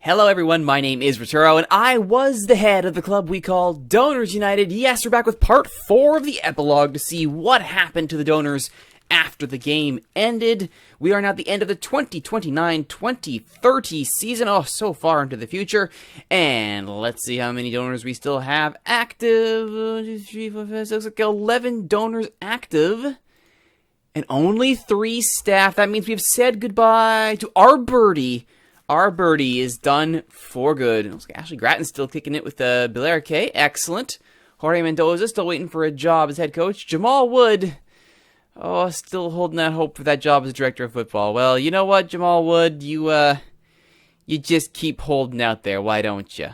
Hello everyone, my name is Rituro, and I was the head of the club we call Donors United. Yes, we're back with part 4 of the epilogue to see what happened to the donors after the game ended. We are now at the end of the 2029-2030 season. Oh, so far into the future. And let's see how many donors we still have active. 1, 2, 3, 4, 5, 6, looks like 11 donors active. And only 3 staff. That means we've said goodbye to our birdie. Our birdie is done for good. Looks like Ashley Gratton's still kicking it with Bilarque. Excellent. Jorge Mendoza still waiting for a job as head coach. Jamal Wood, still holding that hope for that job as director of football. Well, you know what, Jamal Wood, you just keep holding out there. Why don't you?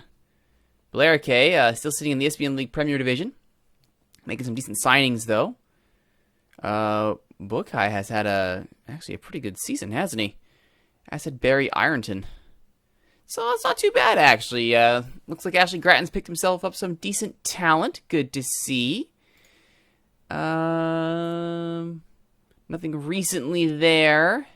Bilarque, still sitting in the ESPN League Premier Division, making some decent signings though. Bukai has had actually a pretty good season, hasn't he? I said Barry Ironton. So it's not too bad, actually. Looks like Ashley Gratton's picked himself up some decent talent. Good to see. Nothing recently there.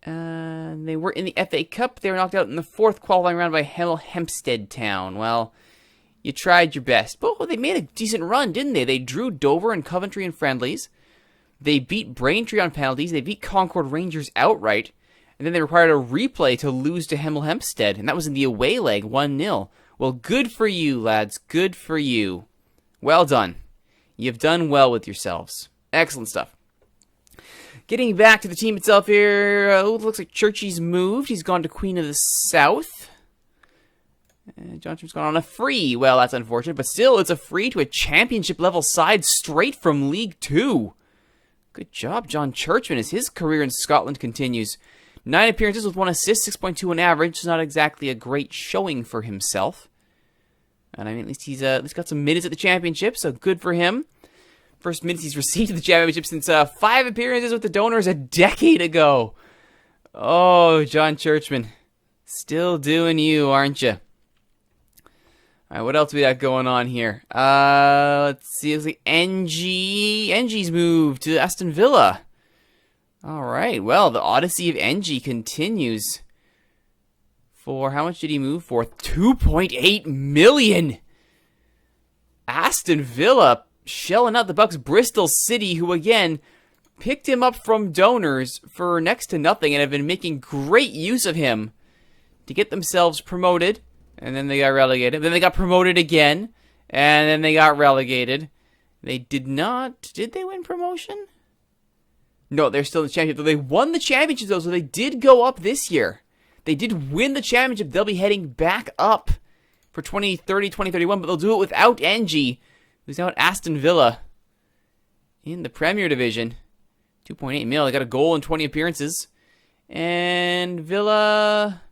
They were in the FA Cup. They were knocked out in the 4th qualifying round by Hemel Hempstead Town. Well, you tried your best. But they made a decent run, didn't they? They drew Dover and Coventry in friendlies. They beat Braintree on penalties. They beat Concord Rangers outright. And then they required a replay to lose to Hemel Hempstead. And that was in the away leg, 1-0. Well, good for you, lads. Good for you. Well done. You've done well with yourselves. Excellent stuff. Getting back to the team itself here. It looks like Churchy's moved. He's gone to Queen of the South. Johnson's gone on a free. Well, that's unfortunate. But still, it's a free to a championship-level side straight from League 2. Good job, John Churchman, as his career in Scotland continues. 9 appearances with 1 assist, 6.2 on average. Not exactly a great showing for himself. And I mean, at least he's got some minutes at the championship, so good for him. First minutes he's received at the championship since 5 appearances with the donors a decade ago. Oh, John Churchman. Still doing you, aren't you? Alright, what else we got going on here? Let's see, it looks like NG's moved to Aston Villa. Alright, well, the odyssey of NG continues. For, how much did he move for? 2.8 million! Aston Villa shelling out the Bucks. Bristol City, who again, picked him up from donors for next to nothing and have been making great use of him to get themselves promoted. And then they got relegated. Then they got promoted again. And then they got relegated. They did not... Did they win promotion? No, they're still in the championship. They won the championship, though, so they did go up this year. They did win the championship. They'll be heading back up for 2030, 2031, but they'll do it without NG, who's now at Aston Villa in the Premier Division. 2.8 mil. They got a goal in 20 appearances. And Villa...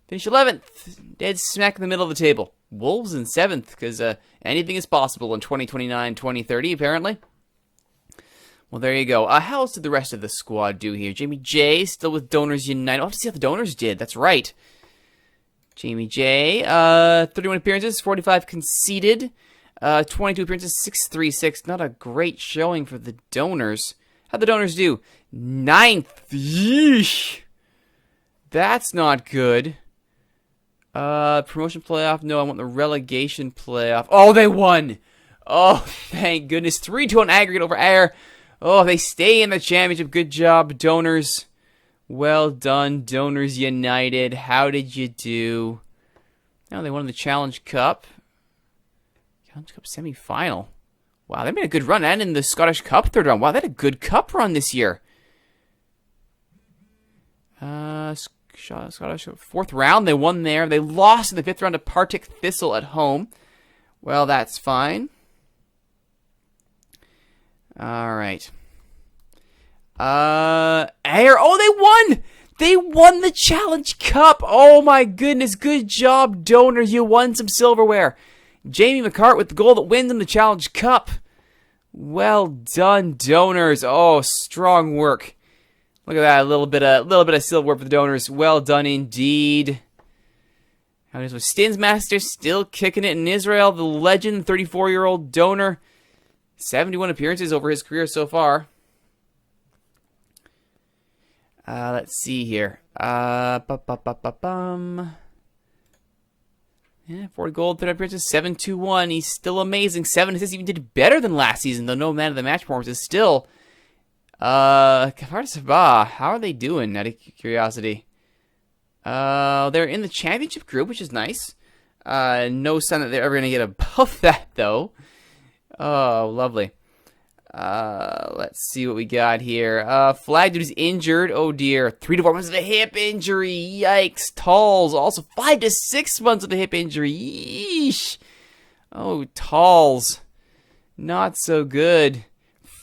Finish 11th, dead smack in the middle of the table. Wolves in 7th, because anything is possible in 2029, 2030, apparently. Well, there you go. How else did the rest of the squad do here? Jamie J, still with Donors United. I'll have to see how the donors did. That's right. Jamie J, 31 appearances, 45 conceded. 22 appearances, 636. Not a great showing for the donors. How'd the donors do? 9th. Yeesh. That's not good. Promotion playoff? No, I want the relegation playoff. Oh, they won! Oh, thank goodness. 3-2 on aggregate over Ayr. Oh, they stay in the championship. Good job, donors. Well done, Donors United. How did you do? Now they won the Challenge Cup. Challenge Cup semi-final. Wow, they made a good run. And in the Scottish Cup third round. Wow, they had a good cup run this year. Scottish 4th round, they won there. They lost in the 5th round to Partick Thistle at home. Well, that's fine. Alright. Ayr. Oh, they won! They won the Challenge Cup! Oh my goodness, good job, donors. You won some silverware. Jamie McCart with the goal that wins them the Challenge Cup. Well done, donors. Oh, strong work. Look at that, a little bit of silverware for the donors. Well done indeed. How is with Stinsmaster still kicking it in Israel? The legend, 34-year-old donor. 71 appearances over his career so far. Let's see here. Yeah, 40 gold, 30 appearances, 7-2-1. He's still amazing. 7 assists, even did better than last season, though no man of the match performance is still. Kafar Sabah, how are they doing, out of curiosity? They're in the championship group, which is nice. No sign that they're ever going to get above that, though. Oh, lovely. Let's see what we got here. Flag dude is injured. Oh dear. 3 to 4 months of a hip injury. Yikes. Talls also 5 to 6 months of a hip injury. Yeesh. Oh, Talls. Not so good.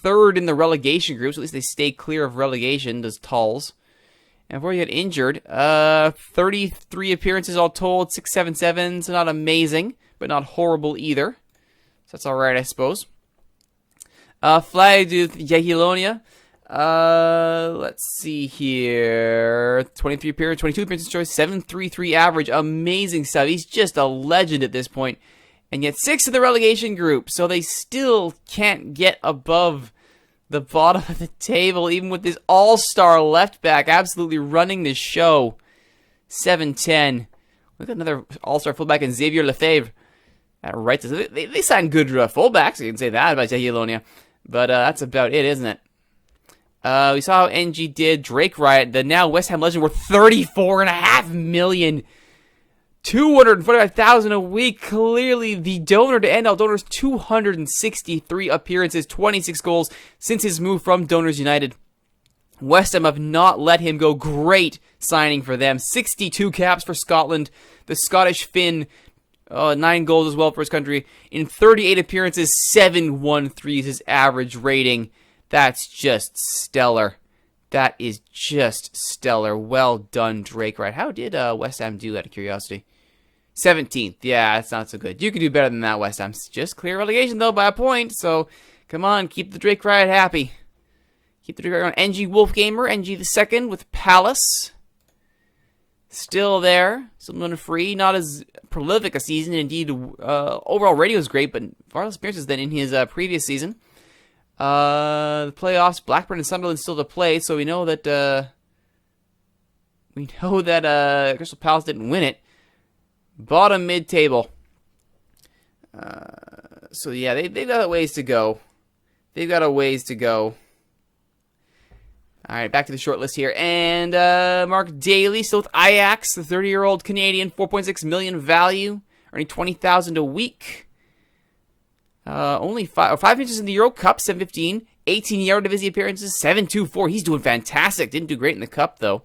3rd in the relegation group, so at least they stay clear of relegation, does Talls. And before he got injured, 33 appearances all told, 6-7-7, so not amazing, but not horrible either. So that's alright, I suppose. Flag with Yahilonia. Let's see here. 23 appearances, 22 appearances choice, 7.33 average. Amazing stuff. He's just a legend at this point. And yet 6th in the relegation group, so they still can't get above the bottom of the table, even with this all-star left back absolutely running the show. 7-10. Look at another all-star fullback in Xavier Lefebvre. That right. They signed good fullbacks, you can say that about Yahilonia. But that's about it, isn't it? We saw how NG did. Drake Riot, the now West Ham legend, worth $34.5 million. 245,000 a week. Clearly the donor to end all donors. 263 appearances, 26 goals since his move from Donors United. West Ham have not let him go. Great signing for them. 62 caps for Scotland. The Scottish Finn, 9 goals as well for his country. In 38 appearances, 7.13 is his average rating. That's just stellar. That is just stellar. Well done, Drake. Right? How did West Ham do, out of curiosity? 17th. Yeah, that's not so good. You could do better than that, West Ham. Just clear relegation, though, by a point. So, come on, keep the Drake Riot happy. Keep the Drake Riot on. NG Wolfgamer, NG the second with Palace. Still there. Still known free. Not as prolific a season. Indeed, overall rating was great, but far less appearances than in his previous season. The playoffs, Blackburn and Sunderland still to play, so we know that Crystal Palace didn't win it. Bottom mid-table. So yeah, they've got a ways to go. They've got a ways to go. Alright, back to the short list here. And Mark Daly, still with Ajax, the 30-year-old Canadian, 4.6 million value, earning 20,000 a week. Only 5 inches in the Euro Cup, 7.15. 18 Eredivisie appearances, 7.24. He's doing fantastic. Didn't do great in the Cup, though.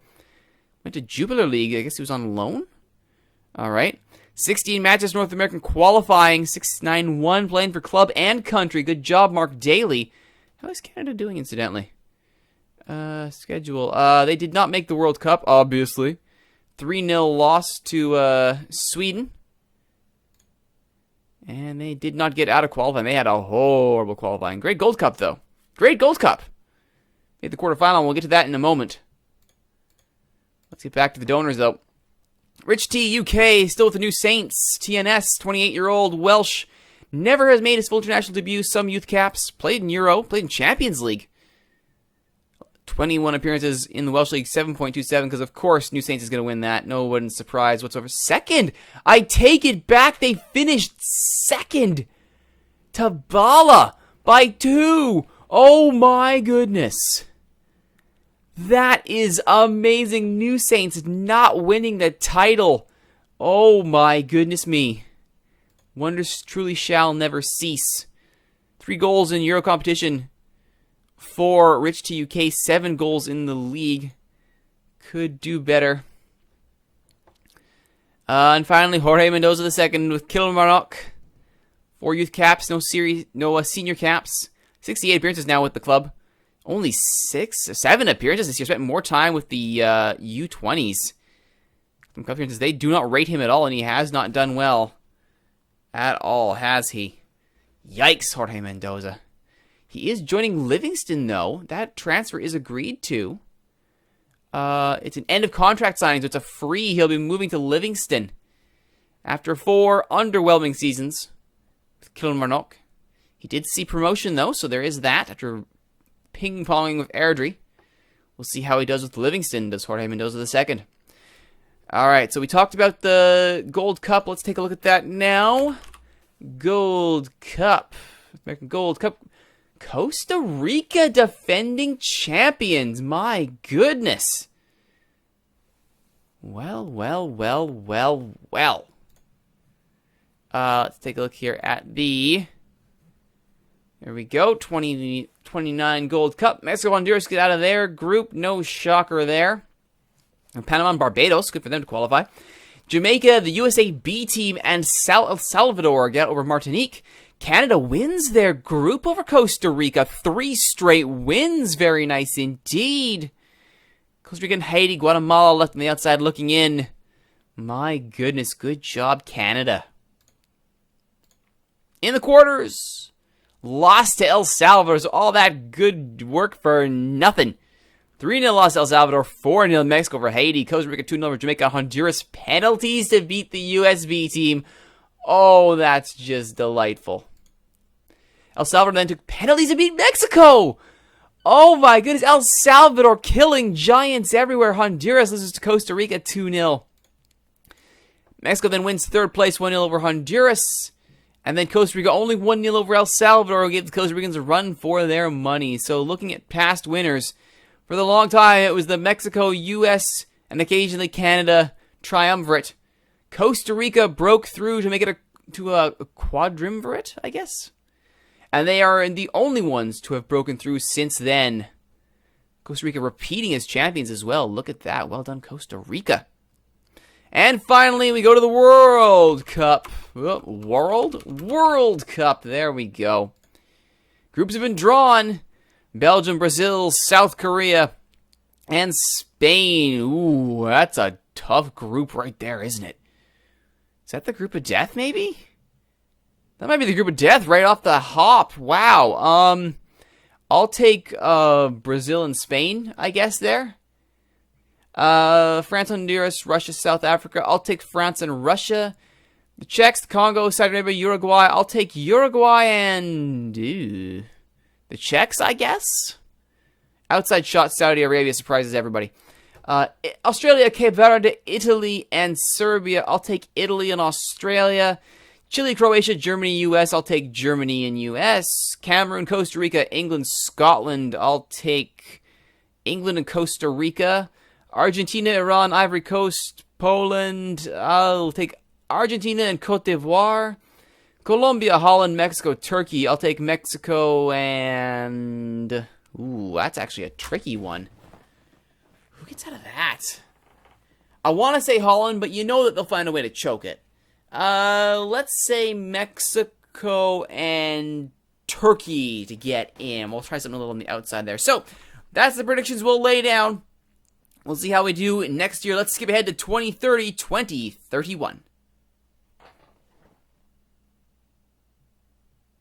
Went to Jupiler League. I guess he was on loan. Alright. 16 matches North American qualifying, 691 playing for club and country. Good job, Mark Daly. How is Canada doing, incidentally? Schedule. They did not make the World Cup, obviously. 3-0 loss to Sweden. And they did not get out of qualifying. They had a horrible qualifying. Great Gold Cup, though. Great Gold Cup. Made the quarterfinal. We'll get to that in a moment. Let's get back to the donors, though. Rich T, UK, still with the New Saints. TNS, 28-year-old Welsh. Never has made his full international debut. Some youth caps. Played in Euro. Played in Champions League. 21 appearances in the Welsh League, 7.27, because of course New Saints is going to win that. No one's surprised whatsoever. Second! I take it back. They finished second to Bala by 2. Oh my goodness. That is amazing. New Saints not winning the title. Oh my goodness me. Wonders truly shall never cease. 3 goals in Euro competition for Rich to UK. 7 goals in the league. Could do better. And finally, Jorge Mendoza II with Kilmarnock. 4 youth caps, no senior caps. 68 appearances now with the club. Only 7 appearances this year. Spent more time with the U20s. Some cup appearances. They do not rate him at all, and he has not done well at all, has he? Yikes, Jorge Mendoza. He is joining Livingston, though. That transfer is agreed to. It's an end of contract signing, so it's a free. He'll be moving to Livingston after 4 underwhelming seasons with Kilmarnock. He did see promotion, though, so there is that after ping-ponging with Airdrie. We'll see how he does with Livingston. Does Jorge Mendoza II. All right, so we talked about the Gold Cup. Let's take a look at that now. Gold Cup. American Gold Cup. Costa Rica defending champions. My goodness. Well. Let's take a look here at the... There we go. 29 Gold Cup. Mexico, Honduras get out of their group. No shocker there. And Panama and Barbados. Good for them to qualify. Jamaica, the USA B team, and El Salvador get over Martinique. Canada wins their group over Costa Rica. 3 straight wins. Very nice indeed. Costa Rica and Haiti, Guatemala left on the outside looking in. My goodness, good job, Canada. In the quarters, lost to El Salvador. So all that good work for nothing. 3-0 loss to El Salvador, 4-0 Mexico over Haiti, Costa Rica 2-0 over Jamaica, Honduras penalties to beat the USB team. Oh, that's just delightful. El Salvador then took penalties to beat Mexico. Oh my goodness, El Salvador killing giants everywhere. Honduras loses to Costa Rica 2-0. Mexico then wins third place 1-0 over Honduras. And then Costa Rica only 1-0 over El Salvador, who gave the Costa Ricans a run for their money. So looking at past winners, for the long time it was the Mexico, US, and occasionally Canada triumvirate. Costa Rica broke through to make it a quadrimvirate, I guess. And they are the only ones to have broken through since then. Costa Rica repeating as champions as well. Look at that. Well done, Costa Rica. And finally, we go to the World Cup. World Cup. There we go. Groups have been drawn. Belgium, Brazil, South Korea, and Spain. Ooh, that's a tough group right there, isn't it? Is that the group of death, maybe? That might be the group of death right off the hop. Wow. I'll take Brazil and Spain, I guess, there. France, Honduras, Russia, South Africa. I'll take France and Russia. The Czechs, the Congo, Saudi Arabia, Uruguay. I'll take Uruguay and... the Czechs, I guess? Outside shot, Saudi Arabia surprises everybody. Australia, Cape Verde, Italy, and Serbia. I'll take Italy and Australia. Chile, Croatia, Germany, US. I'll take Germany and US. Cameroon, Costa Rica, England, Scotland. I'll take England and Costa Rica. Argentina, Iran, Ivory Coast, Poland. I'll take Argentina and Cote d'Ivoire. Colombia, Holland, Mexico, Turkey. I'll take Mexico and... Ooh, that's actually a tricky one. Who gets out of that? I want to say Holland, but you know that they'll find a way to choke it. Let's say Mexico and Turkey to get in. We'll try something a little on the outside there. So, that's the predictions we'll lay down. We'll see how we do next year. Let's skip ahead to 2030, 2031.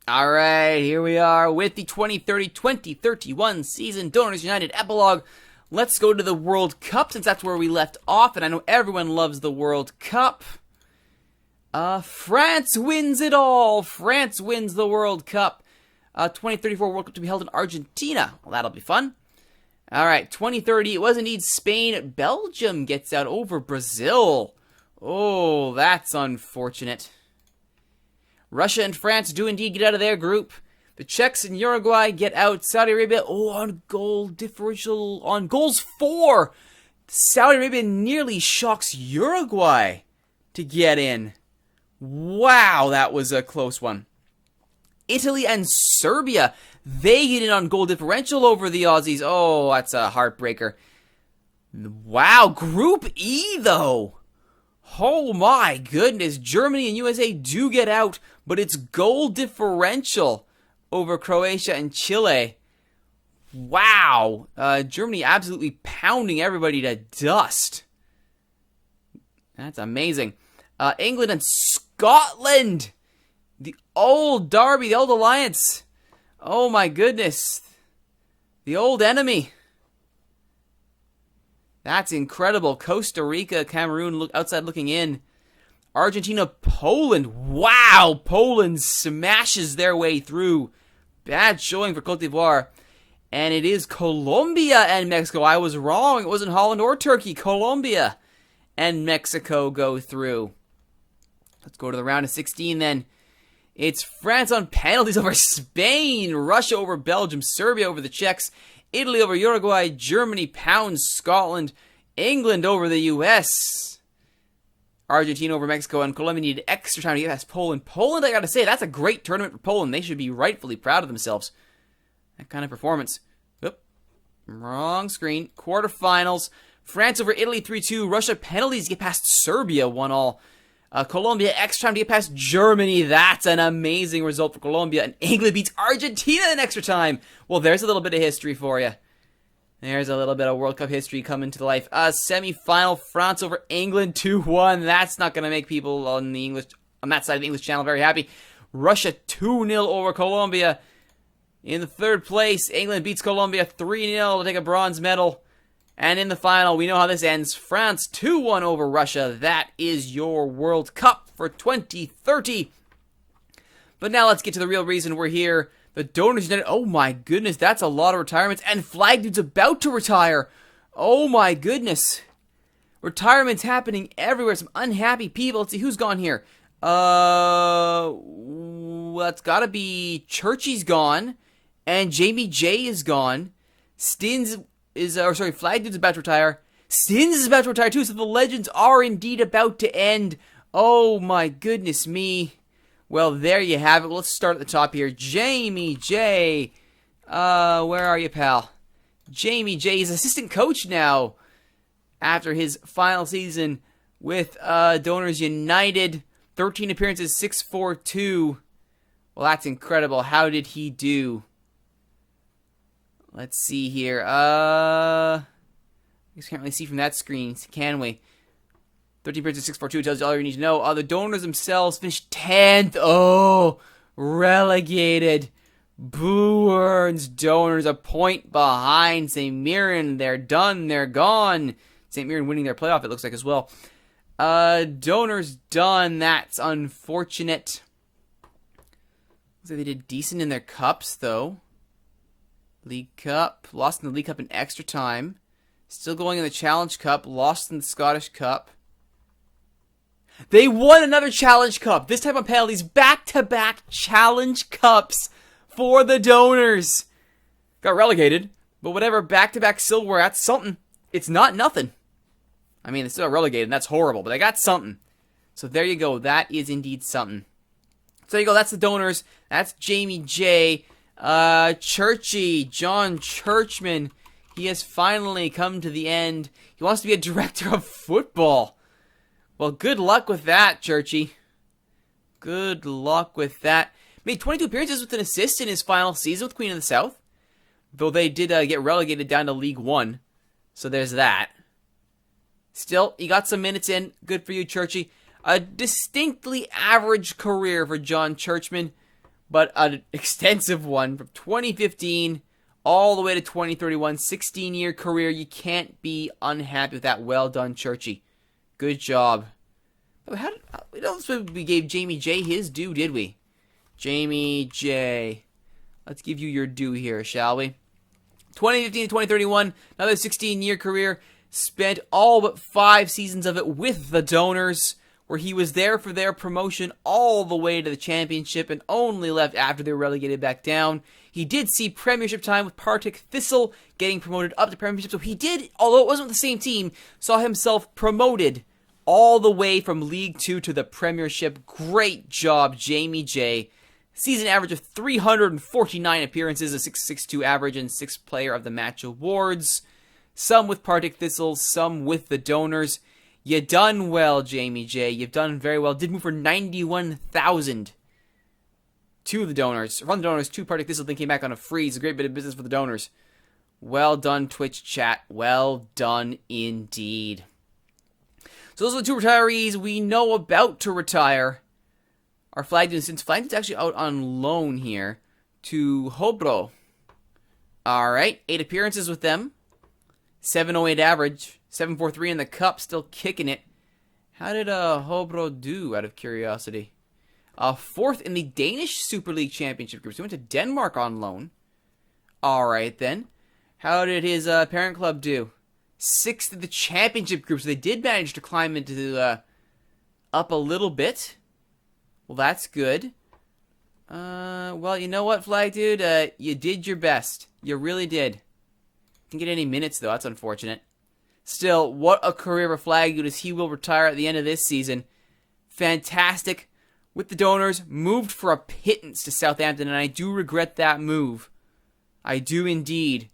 Alright, here we are with the 2030-2031 season Donors United Epilogue. Let's go to the World Cup since that's where we left off, and I know everyone loves the World Cup. France wins it all. France wins the World Cup. 2034 World Cup to be held in Argentina. Well, that'll be fun. Alright, 2030, it was indeed Spain. Belgium gets out over Brazil. Oh, that's unfortunate. Russia and France do indeed get out of their group. The Czechs and Uruguay get out. Saudi Arabia, on goal differential, on goals 4. Saudi Arabia nearly shocks Uruguay to get in. Wow, that was a close one. Italy and Serbia, they get in on goal differential over the Aussies. Oh, that's a heartbreaker. Wow, Group E, though. Oh, my goodness. Germany and USA do get out, but it's goal differential over Croatia and Chile. Wow. Germany absolutely pounding everybody to dust. That's amazing. England and Scotland. The old derby, the old alliance. Oh my goodness. The old enemy. That's incredible. Costa Rica, Cameroon outside looking in. Argentina, Poland. Wow, Poland smashes their way through. Bad showing for Cote d'Ivoire. And it is Colombia and Mexico. I was wrong. It wasn't Holland or Turkey. Colombia and Mexico go through. Let's go to the round of 16 then. It's France on penalties over Spain, Russia over Belgium, Serbia over the Czechs, Italy over Uruguay, Germany pounds Scotland, England over the US, Argentina over Mexico, and Colombia needed extra time to get past Poland. Poland, I gotta say, that's a great tournament for Poland. They should be rightfully proud of themselves. That kind of performance. Oop, wrong screen. Quarterfinals, France over Italy 3-2, Russia penalties to get past Serbia 1-1. Colombia extra time to get past Germany. That's an amazing result for Colombia. And England beats Argentina in extra time. Well, there's a little bit of history for you. There's a little bit of World Cup history coming to life. Semi-final, France over England 2-1. That's not going to make people on that side of the English channel very happy. Russia 2-0 over Colombia. In the third place, England beats Colombia 3-0 to take a bronze medal. And in the final, we know how this ends. France 2-1 over Russia. That is your World Cup for 2030. But now let's get to the real reason we're here. The Donors United. Oh my goodness, that's a lot of retirements. And Flag Dude's about to retire. Oh my goodness. Retirements happening everywhere. Some unhappy people. Let's see who's gone here. Well, it's gotta be Churchy's gone. And Jamie J is gone. Flag Dude's about to retire. Stins is about to retire too, so the legends are indeed about to end. Oh my goodness me. Well, there you have it. Let's start at the top here. Jamie J. Where are you, pal? Jamie J is assistant coach now after his final season with Donors United. 13 appearances, 642. Well, that's incredible. How did he do? Let's see here. I guess can't really see from that screen, can we? 13 appearances, 642 tells you all you need to know. The Donors themselves finished 10th. Oh, relegated. Boo earns Donors a point behind St. Mirren. They're done. They're gone. St. Mirren winning their playoff, it looks like, as well. Donors done. That's unfortunate. Looks like they did decent in their cups, though. League Cup. Lost in the League Cup in extra time. Still going in the Challenge Cup. Lost in the Scottish Cup. They won another Challenge Cup. This time on penalties. Back-to-back Challenge Cups for the Donors. Got relegated. But whatever. Back-to-back silverware. That's something. It's not nothing. I mean, they still got relegated. And that's horrible. But they got something. So there you go. That is indeed something. So there you go. That's the Donors. That's Jamie J. Churchy, John Churchman, he has finally come to the end. He wants to be a director of football. Well, good luck with that, Churchy. Good luck with that. Made 22 appearances with an assist in his final season with Queen of the South. Though they did get relegated down to League One. So there's that. Still, he got some minutes in. Good for you, Churchy. A distinctly average career for John Churchman. But an extensive one from 2015 all the way to 2031. 16-year career. You can't be unhappy with that. Well done, Churchy. Good job. We don't we gave Jamie J his due, did we? Jamie J. Let's give you your due here, shall we? 2015 to 2031. Another 16-year career. Spent all but 5 seasons of it with the Donors, where he was there for their promotion all the way to the championship and only left after they were relegated back down. He did see premiership time with Partick Thistle, getting promoted up to premiership. So he did, although it wasn't with the same team, saw himself promoted all the way from League 2 to the premiership. Great job, Jamie J. Season average of 349 appearances, a 6.62 average, and 6th Player of the Match awards. Some with Partick Thistle, some with the Donors. You done well, Jamie J. You've done very well. Did move for 91,000 to the Donors. From the Donors to Partick Thistle, then came back on a freeze. A great bit of business for the Donors. Well done, Twitch chat. Well done indeed. So those are the 2 retirees we know about to retire. Our Flag Dude, since Flag Dude's actually out on loan here to Hobro. Alright, 8 appearances with them. 708 average. 743 in the cup, still kicking it. How did Hobro do, out of curiosity? 4th in the Danish Super League Championship group. So he went to Denmark on loan. Alright then. How did his parent club do? 6th of the championship group, so they did manage to climb into up a little bit. Well, that's good. Well, you know what, Flag Dude? You did your best. You really did. Didn't get any minutes, though. That's unfortunate. Still, what a career for Flag Dude, as he will retire at the end of this season. Fantastic. With the Donors, moved for a pittance to Southampton, and I do regret that move. I do indeed.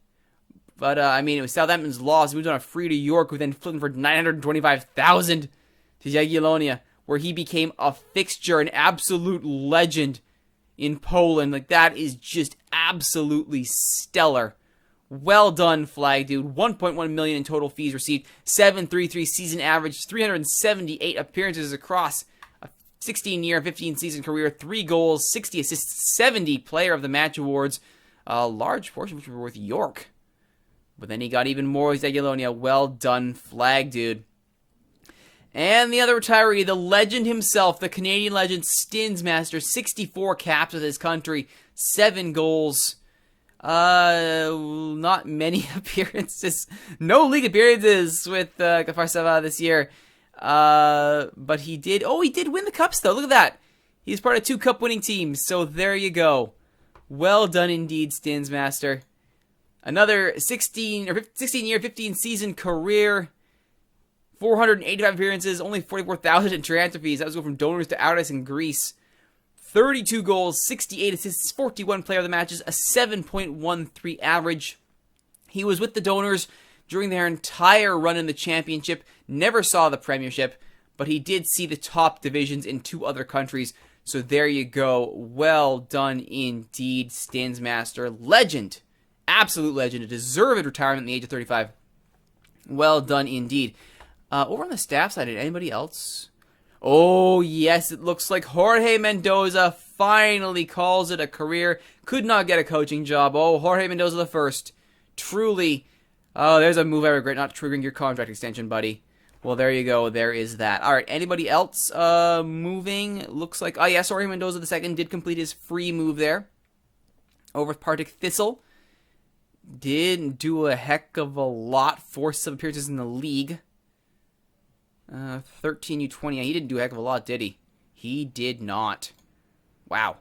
But, I mean, it was Southampton's loss. He moved on a free to York, who then flipped him for $925,000 to Jagiellonia, where he became a fixture, an absolute legend in Poland. Like, that is just absolutely stellar. Well done, Flag Dude. 1.1 million in total fees received. 733 season average. 378 appearances across a 16-year, 15-season career. 3 goals, 60 assists, 70 Player of the Match awards. A large portion which were with York. But then he got even more with Jagiellonia. Well done, Flag Dude. And the other retiree, the legend himself, the Canadian legend, Stinsmaster. 64 caps with his country. 7 goals. Not many appearances. No league appearances with Kafarsava this year. But he did win the cups, though. Look at that. He's part of 2 cup-winning teams. So there you go. Well done indeed, Stinsmaster. Another 16-year, 15-season career. 485 appearances, only 44,000 in transfer fees. That was going from Donors to Aris in Greece. 32 goals, 68 assists, 41 Player of the Matches, a 7.13 average. He was with the Donors during their entire run in the championship. Never saw the Premiership, but he did see the top divisions in 2 other countries. So there you go. Well done indeed, Stinsmaster. Legend. Absolute legend. A deserved retirement at the age of 35. Well done indeed. Over on the staff side, did anybody else? Oh, yes, it looks like Jorge Mendoza finally calls it a career. Could not get a coaching job. Oh, Jorge Mendoza the first. Truly. Oh, there's a move I regret not triggering your contract extension, buddy. Well, there you go. There is that. All right, anybody else moving? Looks like... Oh, yes, Jorge Mendoza the second did complete his free move there. Over with Partick Thistle. Didn't do a heck of a lot. 4 sub-appearances in the league. 13 U20. He didn't do a heck of a lot, did he? He did not. Wow.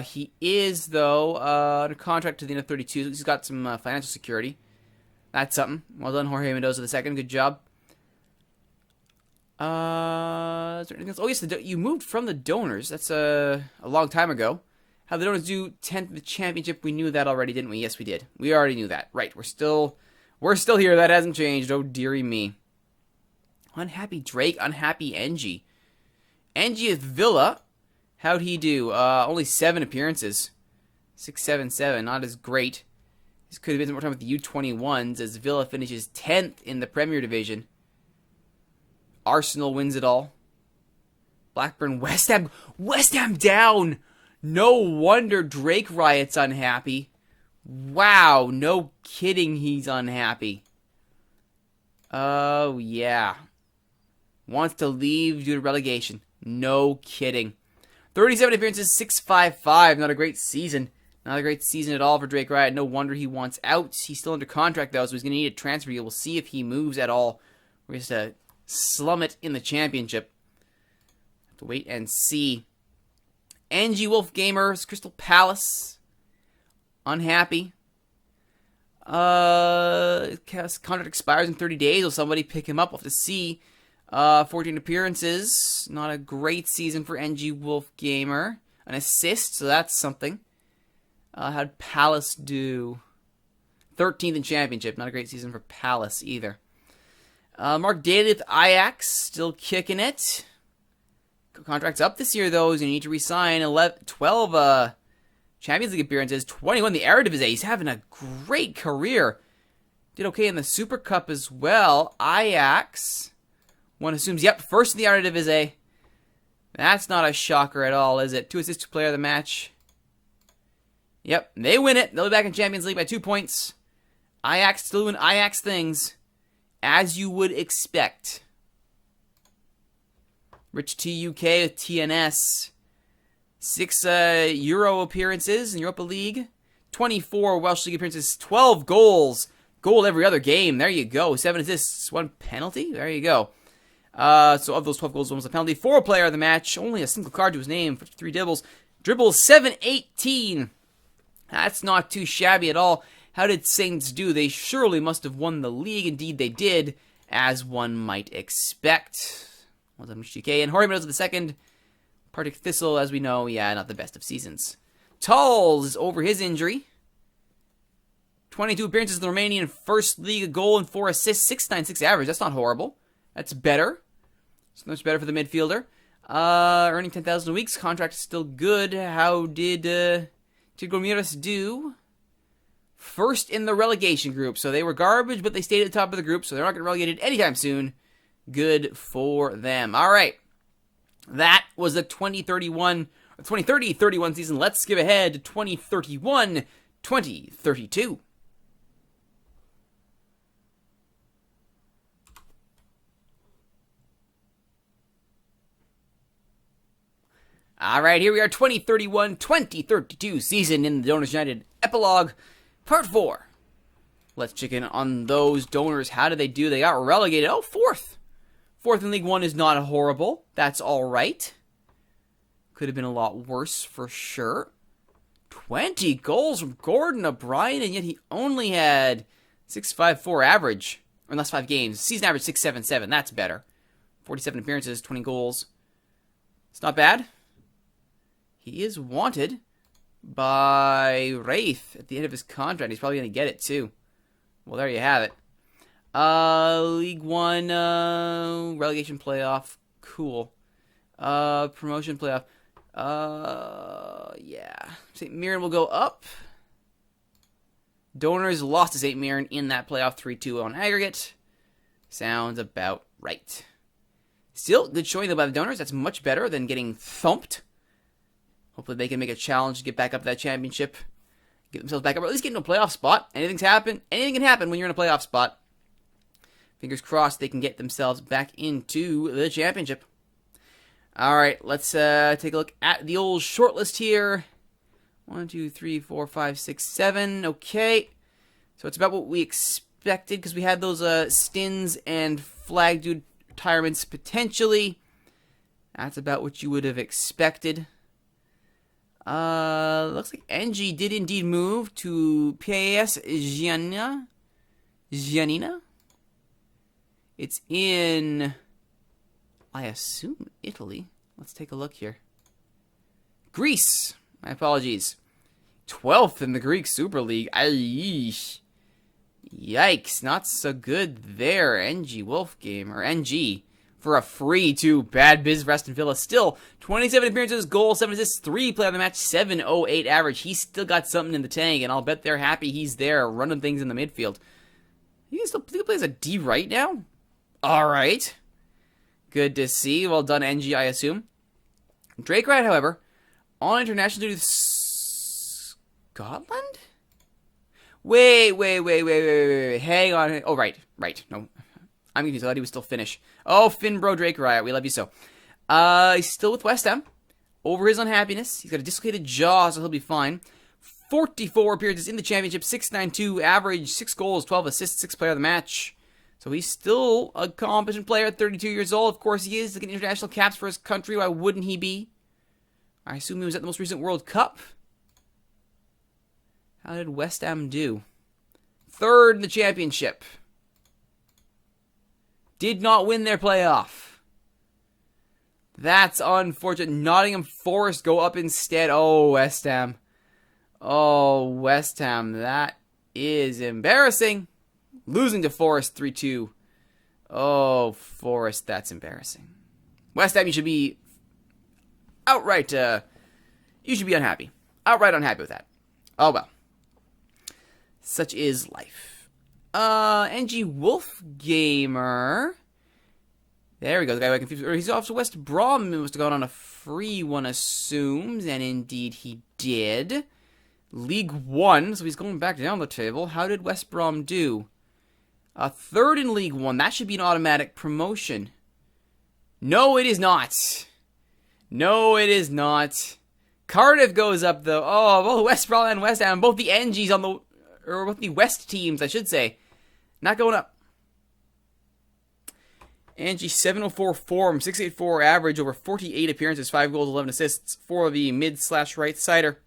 He is, though, under contract to the end of 32. So he's got some financial security. That's something. Well done, Jorge Mendoza the second. Good job. Is there anything else? Oh, yes, you moved from the Donors. That's a long time ago. How the Donors do 10th in the championship. We knew that already, didn't we? Yes, we did. We already knew that. Right. We're still here. That hasn't changed. Oh, dearie me. Unhappy Drake. Unhappy Engie. Engie with Villa. How'd he do? Only 7 appearances. 6-7-7. Not as great. This could have been some more time with the U21s as Villa finishes 10th in the Premier Division. Arsenal wins it all. Blackburn, West Ham. West Ham down! No wonder Drake Riot's unhappy. Wow, no kidding he's unhappy. Oh, yeah. Wants to leave due to relegation. No kidding. 37 appearances, 6-5-5. Not a great season. Not a great season at all for Drake Riot. No wonder he wants out. He's still under contract, though, so he's going to need a transfer deal. We'll see if he moves at all. We're just to slum it in the championship. Have to wait and see. NG Wolf Gamers, Crystal Palace. Unhappy. Contract expires in 30 days. Will somebody pick him up? We'll have to see. 14 appearances. Not a great season for NG Wolf Gamer. An assist, so that's something. How'd Palace do? 13th in championship. Not a great season for Palace either. Mark Daly with Ajax. Still kicking it. Contract's up this year, though. He's going to need to resign 12 Champions League appearances. 21 the Eredivisie. He's having a great career. Did okay in the Super Cup as well. Ajax. One assumes, yep, first in the Eredivisie. That's not a shocker at all, is it? 2 assists to Player of the Match. Yep, they win it. They'll be back in Champions League by 2 points. Ajax still doing Ajax things, as you would expect. Rich T UK with TNS. 6 Euro appearances in Europa League. 24 Welsh League appearances, 12 goals. Goal every other game. There you go. 7 assists, 1 penalty. There you go. So of those 12 goals, 1 was a penalty. 4 player of the match. Only a single card to his name. 3 dribbles. Dribbles 7-18. That's not too shabby at all. How did Saints do? They surely must have won the league. Indeed, they did, as one might expect. Well done, GK. And Jorge Mendoza the second. Partick Thistle, as we know, yeah, not the best of seasons. Talls is over his injury. 22 appearances in the Romanian First League, a goal and 4 assists, 6.96 average. That's not horrible. That's better. It's much better for the midfielder. Earning 10,000 a week. Contract is still good. How did Ramirez do? First in the relegation group. So they were garbage, but they stayed at the top of the group, so they're not getting relegated anytime soon. Good for them. All right. That was the 2030-31 season. Let's skip ahead to 2031-2032. All right, here we are, 2031-2032 season in the Donors United Epilogue, Part 4. Let's check in on those donors. How did they do? They got relegated. Oh, fourth. Fourth in League One is not horrible. That's all right. Could have been a lot worse for sure. 20 goals from Gordon O'Brien, and yet he only had 6.54 average in last 5 games. Season average 6.77. That's better. 47 appearances, 20 goals. It's not bad. He is wanted by Wraith at the end of his contract. He's probably going to get it, too. Well, there you have it. League One, relegation playoff. Cool. Promotion playoff. Yeah. St. Mirren will go up. Donors lost to St. Mirren in that playoff 3-2 on aggregate. Sounds about right. Still, good showing though by the Donors. That's much better than getting thumped. Hopefully they can make a challenge to get back up to that championship. Get themselves back up, or at least get into a playoff spot. Anything can happen when you're in a playoff spot. Fingers crossed they can get themselves back into the championship. Alright, let's take a look at the old shortlist here. 1, 2, 3, 4, 5, 6, 7. Okay. So it's about what we expected, because we had those stins and flag dude retirements potentially. That's about what you would have expected. Looks like NG did indeed move to PAS Giannina. It's in, I assume, Italy. Let's take a look here. Greece. My apologies. 12th in the Greek Super League. Yikes. Not so good there. NG Wolf game. Or NG. For a free to Bad Biz for Aston Villa. Still, 27 appearances, goal, 7 assists, 3 play of the match, 7.08 average. He's still got something in the tank, and I'll bet they're happy he's there running things in the midfield. He still plays a D right now? Alright. Good to see. Well done, NG, I assume. Drake Wright, however, on international duty with Scotland? Wait. Hang on. Oh, right. No. I'm confused. I thought he was still Finnish. Oh, Finbro Drake Riot. We love you so. He's still with West Ham. Over his unhappiness. He's got a dislocated jaw, so he'll be fine. 44 appearances in the championship. 6.92 average. 6 goals, 12 assists, 6 player of the match. So he's still a competent player at 32 years old. Of course he is. Looking at international caps for his country. Why wouldn't he be? I assume he was at the most recent World Cup. How did West Ham do? 3rd in the championship. Did not win their playoff. That's unfortunate. Nottingham Forest go up instead. Oh, West Ham. That is embarrassing. Losing to Forest 3-2. Oh, Forest, that's embarrassing. West Ham, you should be outright, you should be unhappy. Outright unhappy with that. Oh, well. Such is life. NG Wolf Gamer. There we go. The guy got confused. He's off to West Brom. He must have gone on a free one, assumes. And indeed he did. League One. So he's going back down the table. How did West Brom do? 3rd in League One. That should be an automatic promotion. No, it is not. No, it is not. Cardiff goes up, though. Oh, both West Brom and West Ham, both the NGs on the, or both the West teams, I should say, not going up. Angie, 704 form, 684 average, over 48 appearances, 5 goals, 11 assists for the mid/right sider.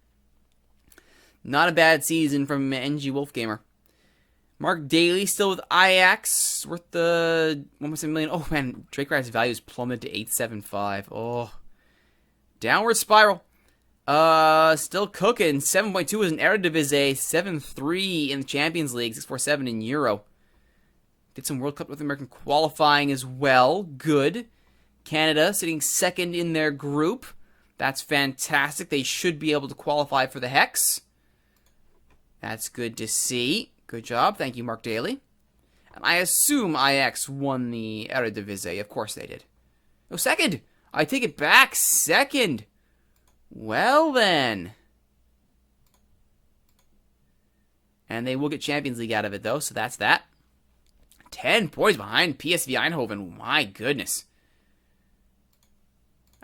Not a bad season from NG Wolfgamer. Mark Daly still with Ajax, worth the 1.7 million. Oh man, Drake Rice's values plummeted to 875. Oh, downward spiral. Still cooking. 7.2 is an Eredivisie, 7.3 in the Champions League, 6.47 in Euro. Did some World Cup North American qualifying as well. Good. Canada sitting second in their group. That's fantastic. They should be able to qualify for the Hex. That's good to see. Good job. Thank you, Mark Daly. And I assume Ajax won the Eredivisie. Of course they did. Oh, second. I take it back. Second. Well, then. And they will get Champions League out of it, though, so that's that. 10 points behind PSV Eindhoven. My goodness.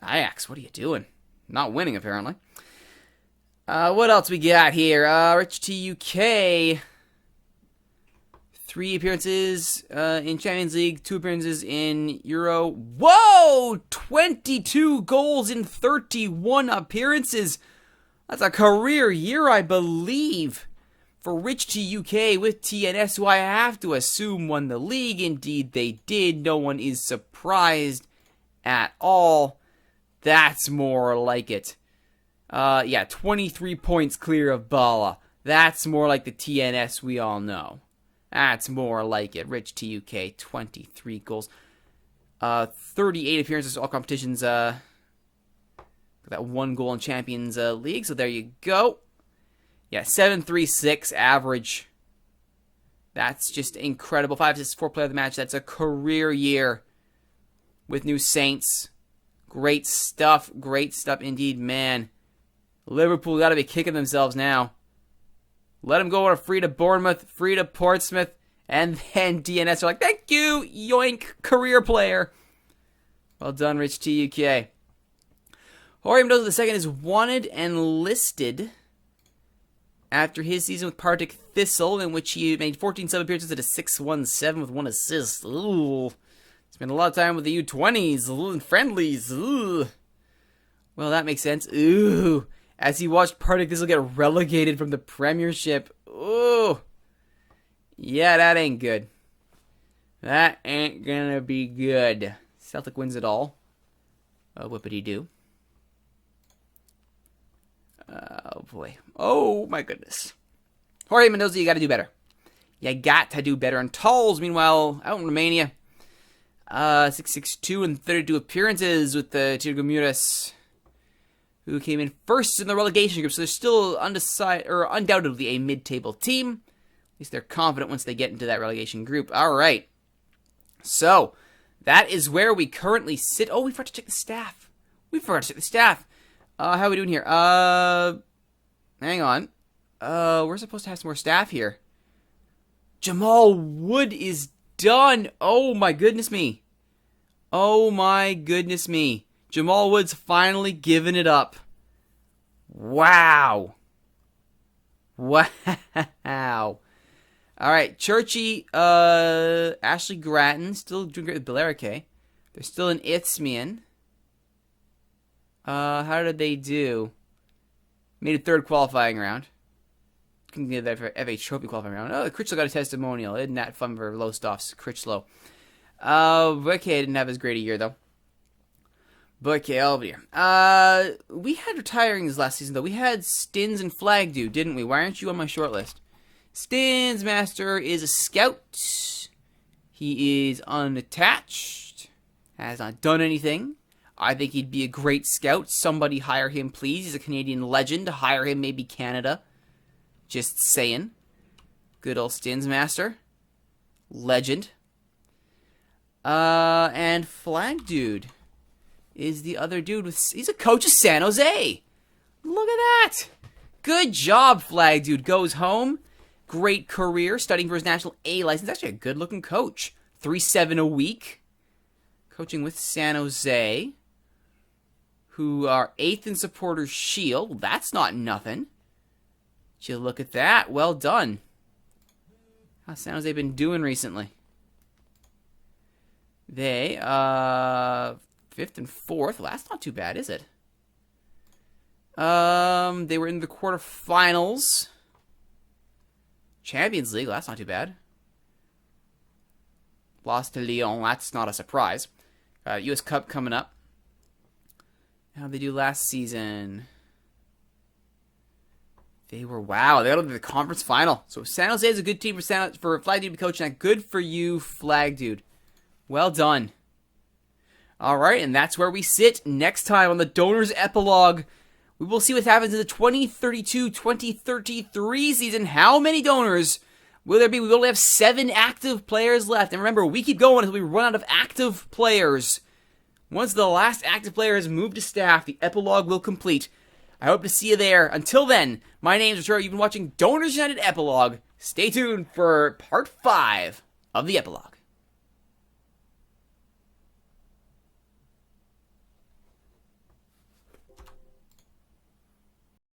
Ajax, what are you doing? Not winning, apparently. What else we got here? Rich T UK. 3 appearances in Champions League, 2 appearances in Euro. Whoa! 22 goals in 31 appearances. That's a career year, I believe, for Rich T UK with TNS, who I have to assume won the league. Indeed, they did. No one is surprised at all. That's more like it. Yeah, 23 points clear of Bala. That's more like the TNS we all know. That's more like it. Rich T UK, 23 goals. 38 appearances, all competitions. That 1 goal in Champions League, so there you go. Yeah, 7.36 average. That's just incredible. 5 assists, 4 player of the match. That's a career year with New Saints. Great stuff. Great stuff indeed, man. Liverpool got to be kicking themselves now. Let them go on a free to Bournemouth, free to Portsmouth, and then DNS are like, thank you, yoink, career player. Well done, Rich T UK. Jorge Mendoza II is wanted and listed after his season with Partick Thistle, in which he made 14 sub-appearances at a 6.17 with 1 assist. Ooh. Spent a lot of time with the U20s and friendlies. Ooh. Well, that makes sense. Ooh. As he watched Partick Thistle get relegated from the Premiership. Ooh. Yeah, that ain't good. That ain't gonna be good. Celtic wins it all. Whippity-doo. Oh, boy. Oh, my goodness. Jorge Mendoza, you gotta do better. You got to do better. And Tolls, meanwhile, out in Romania. 6.62 and 32 appearances with the Tirgo Muras, who came in first in the relegation group. So they're still undoubtedly a mid-table team. At least they're confident once they get into that relegation group. All right. So that is where we currently sit. Oh, we forgot to check the staff. How are we doing here? Hang on. We're supposed to have some more staff here. Jamal Wood is done. Oh my goodness me. Oh my goodness me. Jamal Wood's finally given it up. Wow. Wow. Alright, Churchy, Ashley Grattan, still doing great with Belarike. They're still in Isthmian. How did they do? Made a 3rd qualifying round. Couldn't get that for FA Trophy qualifying round. Oh, Critchlow got a testimonial. Isn't that fun for Lowestoft's Critchlow? Okay, didn't have as great a year, though. But okay, over here. We had retirings last season, though. We had Stins and Flagdew, didn't we? Why aren't you on my short list? Stins Master is a scout. He is unattached. Has not done anything. I think he'd be a great scout. Somebody hire him, please. He's a Canadian legend. Hire him, maybe Canada. Just saying. Good old Stins Master. Legend. And Flag Dude is the other dude. He's a coach of San Jose. Look at that. Good job, Flag Dude. Goes home. Great career. Studying for his National A license. Actually a good-looking coach. 3.7 a week. Coaching with San Jose. who are 8th in Supporters Shield. That's not nothing. Did you look at that? Well done. How's San Jose been doing recently? They, 5th and 4th. Well, that's not too bad, is it? They were in the quarterfinals. Champions League. Well, that's not too bad. Lost to Lyon. That's not a surprise. U.S. Cup coming up. How'd they do last season? They were, wow, they got to the conference final. So San Jose is a good team for Flag Dude to be coaching that. Good for you, Flag Dude. Well done. All right, and that's where we sit next time on the Donors Epilogue. We will see what happens in the 2032-2033 season. How many donors will there be? We only have 7 active players left. And remember, we keep going until we run out of active players. Once the last active player has moved to staff, the Epilogue will complete. I hope to see you there. Until then, my name is Rituro. You've been watching Donors United Epilogue. Stay tuned for part 5 of the Epilogue.